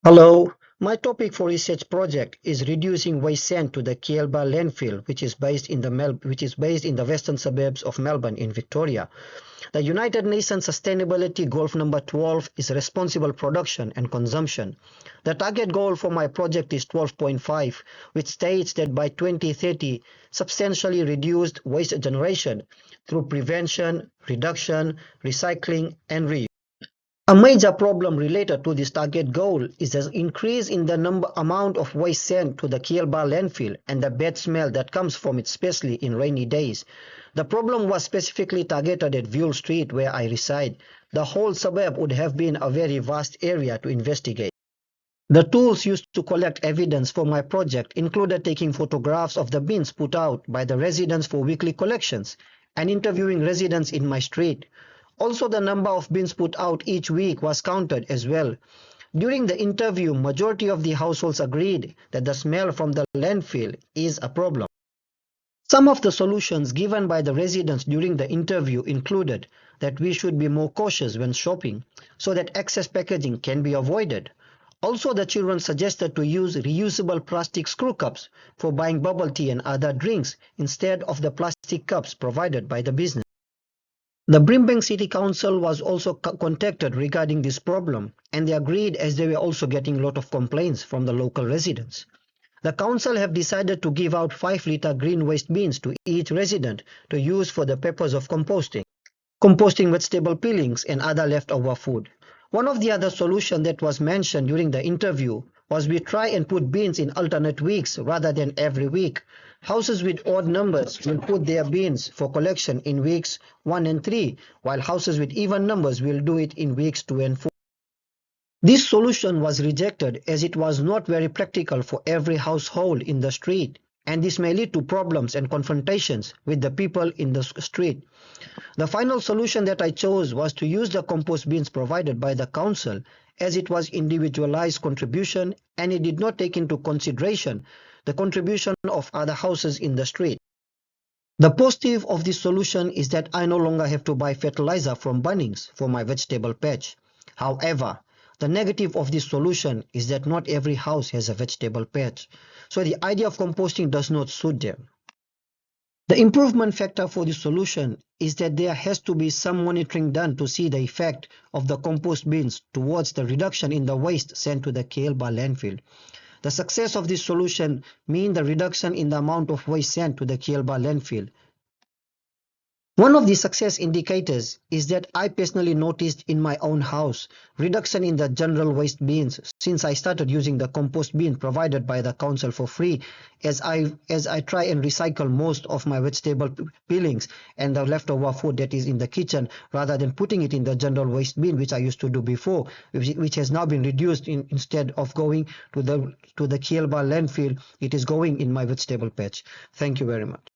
Hello, my topic for research project is reducing waste sent to the Kealba landfill, which is based in the western suburbs of Melbourne in Victoria. The United Nations Sustainability Goal number 12 is responsible production and consumption. The target goal for my project is 12.5, which states that by 2030, substantially reduced waste generation through prevention, reduction, recycling, and reuse. A major problem related to this target goal is the increase in the amount of waste sent to the Kealba landfill and the bad smell that comes from it, especially in rainy days. The problem was specifically targeted at Vule Street, where I reside. The whole suburb would have been a very vast area to investigate. The tools used to collect evidence for my project included taking photographs of the bins put out by the residents for weekly collections and interviewing residents in my street. Also, the number of bins put out each week was counted as well. During the interview, majority of the households agreed that the smell from the landfill is a problem. Some of the solutions given by the residents during the interview included that we should be more cautious when shopping so that excess packaging can be avoided. Also, the children suggested to use reusable plastic screw cups for buying bubble tea and other drinks instead of the plastic cups provided by the business. The Brimbank City Council was also contacted regarding this problem, and they agreed as they were also getting a lot of complaints from the local residents. The council have decided to give out 5-litre green waste bins to each resident to use for the purpose of composting vegetable peelings and other leftover food. One of the other solutions that was mentioned during the interview was we try and put bins in alternate weeks rather than every week. Houses with odd numbers will put their bins for collection in weeks 1 and 3, while houses with even numbers will do it in weeks 2 and 4. This solution was rejected as it was not very practical for every household in the street, and this may lead to problems and confrontations with the people in the street. The final solution that I chose was to use the compost bins provided by the council, as it was individualized contribution and it did not take into consideration the contribution of other houses in the street. The positive of this solution is that I no longer have to buy fertilizer from Bunnings for my vegetable patch. However, the negative of this solution is that not every house has a vegetable patch, so the idea of composting does not suit them. The improvement factor for this solution is that there has to be some monitoring done to see the effect of the compost bins towards the reduction in the waste sent to the Kealba landfill. The success of this solution means the reduction in the amount of waste sent to the Kealba landfill. One of the success indicators is that I personally noticed in my own house reduction in the general waste bins since I started using the compost bin provided by the council for free, as I try and recycle most of my vegetable peelings and the leftover food that is in the kitchen rather than putting it in the general waste bin, which I used to do before, which has now been reduced. Instead of going to the Kealba landfill, it is going in my vegetable patch. Thank you very much.